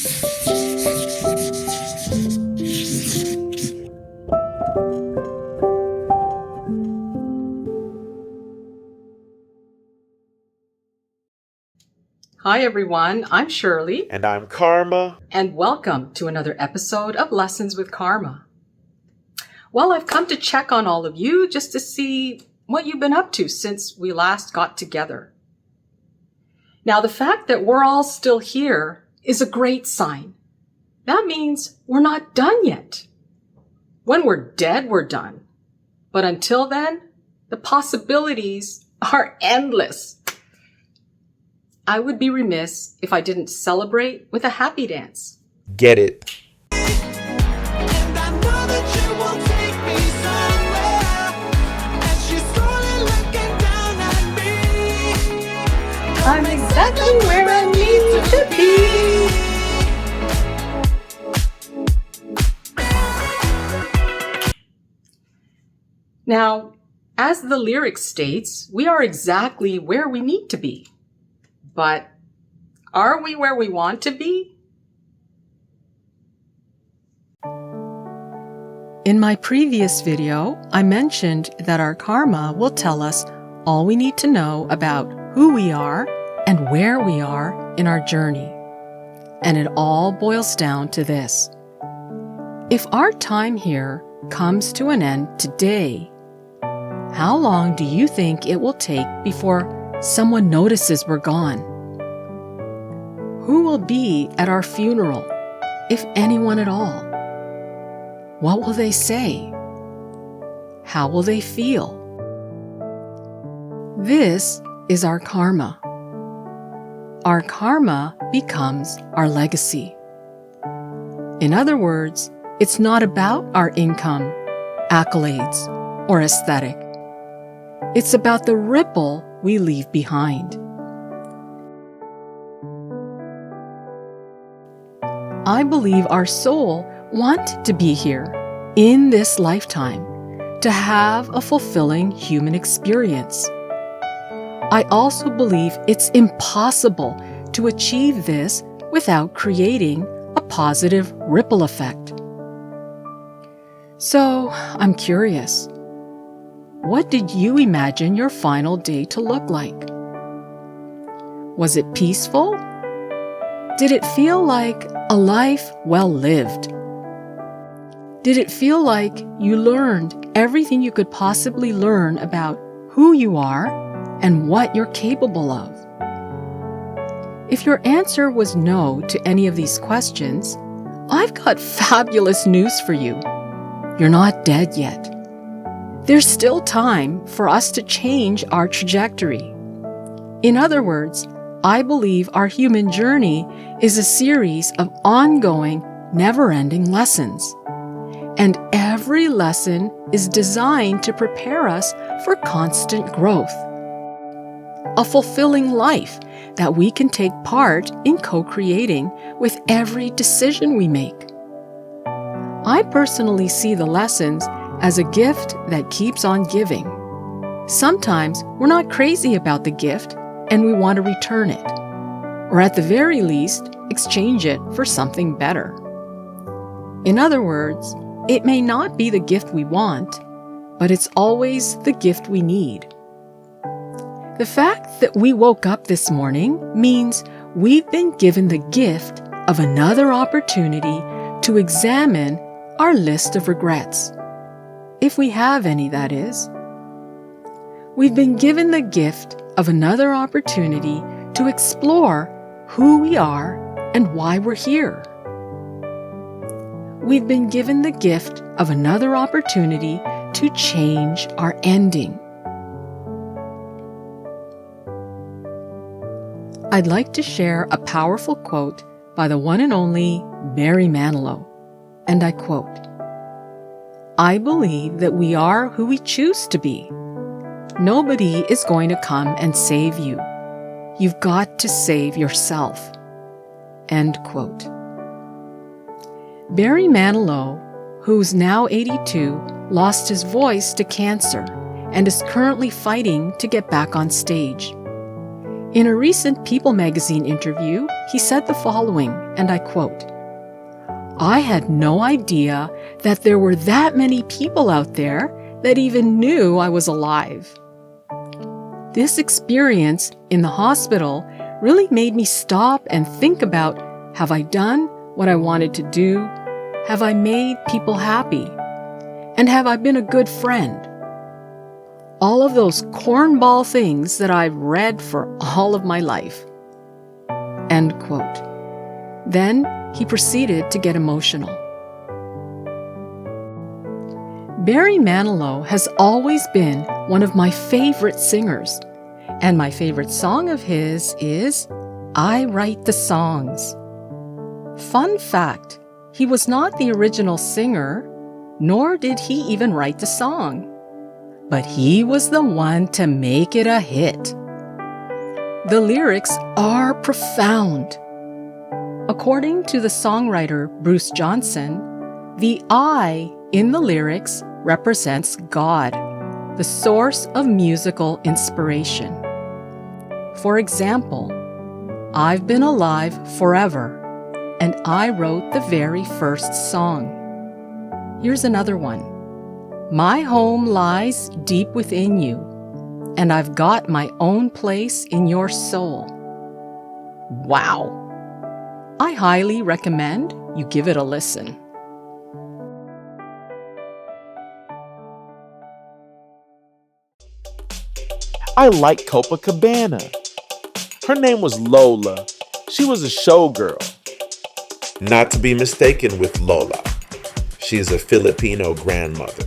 Hi everyone, I'm Shirley. And I'm Karma. And welcome to another episode of Lessons with Karma. Well, I've come to check on all of you just to see what you've been up to since we last got together. Now, the fact that we're all still here is a great sign. That means we're not done yet. When we're dead, we're done. But until then, the possibilities are endless. I would be remiss if I didn't celebrate with a happy dance. Get it. I'm exactly where I need to be. Now, as the lyric states, we are exactly where we need to be. But are we where we want to be? In my previous video, I mentioned that our karma will tell us all we need to know about who we are and where we are in our journey. And it all boils down to this. If our time here comes to an end today, how long do you think it will take before someone notices we're gone? Who will be at our funeral, if anyone at all? What will they say? How will they feel? This is our karma. Our karma becomes our legacy. In other words, it's not about our income, accolades, or aesthetic. It's about the ripple we leave behind. I believe our soul wants to be here in this lifetime to have a fulfilling human experience. I also believe it's impossible to achieve this without creating a positive ripple effect. So, I'm curious. What did you imagine your final day to look like? Was it peaceful? Did it feel like a life well lived? Did it feel like you learned everything you could possibly learn about who you are and what you're capable of? If your answer was no to any of these questions, I've got fabulous news for you. You're not dead yet. There's still time for us to change our trajectory. In other words, I believe our human journey is a series of ongoing, never-ending lessons. And every lesson is designed to prepare us for constant growth. A fulfilling life that we can take part in co-creating with every decision we make. I personally see the lessons as a gift that keeps on giving. Sometimes we're not crazy about the gift and we want to return it, or at the very least, exchange it for something better. In other words, it may not be the gift we want, but it's always the gift we need. The fact that we woke up this morning means we've been given the gift of another opportunity to examine our list of regrets. If we have any, that is. We've been given the gift of another opportunity to explore who we are and why we're here. We've been given the gift of another opportunity to change our ending. I'd like to share a powerful quote by the one and only Barry Manilow, and I quote, "I believe that we are who we choose to be. Nobody is going to come and save you. You've got to save yourself." End quote. Barry Manilow, who's now 82, lost his voice to cancer and is currently fighting to get back on stage. In a recent People magazine interview, he said the following, and I quote, "I had no idea that there were that many people out there that even knew I was alive." This experience in the hospital really made me stop and think about, have I done what I wanted to do? Have I made people happy? And have I been a good friend? All of those cornball things that I've read for all of my life. End quote. Then he proceeded to get emotional. Barry Manilow has always been one of my favorite singers, and my favorite song of his is I Write the Songs. Fun fact, he was not the original singer, nor did he even write the song. But he was the one to make it a hit. The lyrics are profound. According to the songwriter Bruce Johnson, the I in the lyrics represents God, the source of musical inspiration. For example, I've been alive forever, and I wrote the very first song. Here's another one. My home lies deep within you, and I've got my own place in your soul. Wow! I highly recommend you give it a listen. I like Copacabana. Her name was Lola. She was a showgirl. Not to be mistaken with Lola. She is a Filipino grandmother.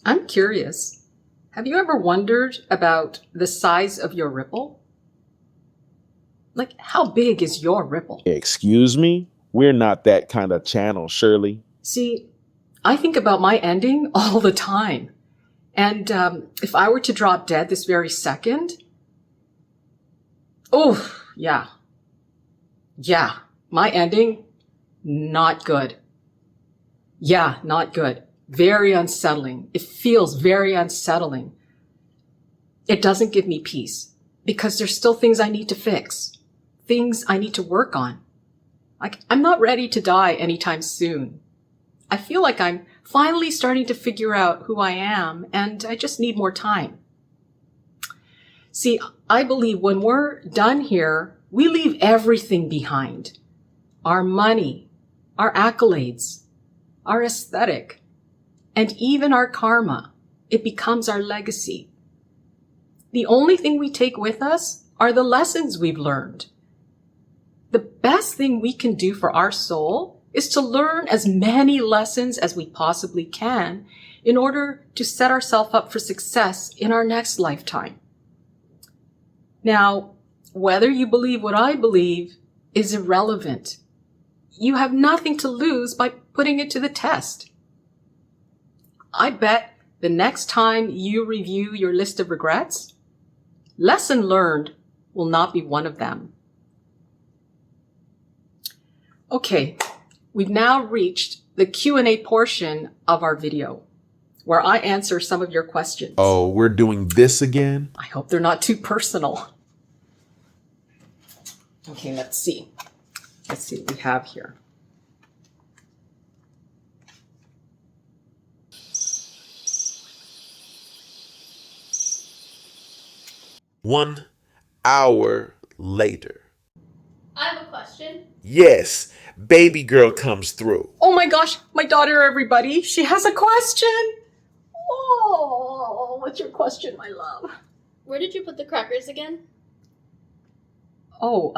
I'm curious. Have you ever wondered about the size of your ripple? Like, how big is your ripple? Excuse me? We're not that kind of channel, Shirley. See, I think about my ending all the time. And if I were to drop dead this very second, oh, yeah. Yeah, my ending, not good. Yeah, not good. Very unsettling. It feels very unsettling. It doesn't give me peace because there's still things I need to fix, things I need to work on. I'm not ready to die anytime soon. I feel like I'm finally starting to figure out who I am, and I just need more time. See, I believe when we're done here, we leave everything behind. Our money, our accolades, our aesthetic, and even our karma. It becomes our legacy. The only thing we take with us are the lessons we've learned. The best thing we can do for our soul is to learn as many lessons as we possibly can in order to set ourselves up for success in our next lifetime. Now, whether you believe what I believe is irrelevant. You have nothing to lose by putting it to the test. I bet the next time you review your list of regrets, lesson learned will not be one of them. Okay, we've now reached the Q&A portion of our video, where I answer some of your questions. Oh, we're doing this again? I hope they're not too personal. Okay, let's see. Let's see what we have here. One hour later. I have a question. Yes, baby girl comes through. Oh my gosh, my daughter, everybody. She has a question. Oh, what's your question, my love? Where did you put the crackers again? Oh,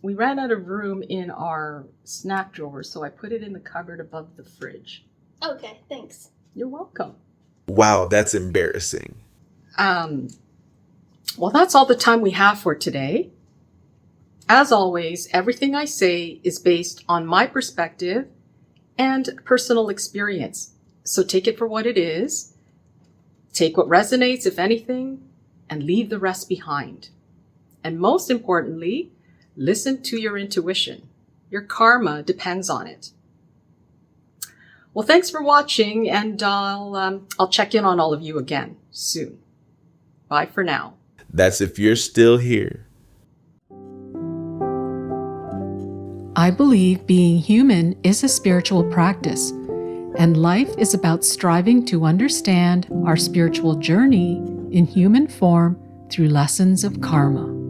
we ran out of room in our snack drawer, so I put it in the cupboard above the fridge. Okay, thanks. You're welcome. Wow, that's embarrassing. Well, that's all the time we have for today. As always, everything I say is based on my perspective and personal experience. So take it for what it is. Take what resonates, if anything, and leave the rest behind. And most importantly, listen to your intuition. Your karma depends on it. Well, thanks for watching, and I'll check in on all of you again. soon. Bye for now. That's if you're still here. I believe being human is a spiritual practice, and life is about striving to understand our spiritual journey in human form through lessons of karma.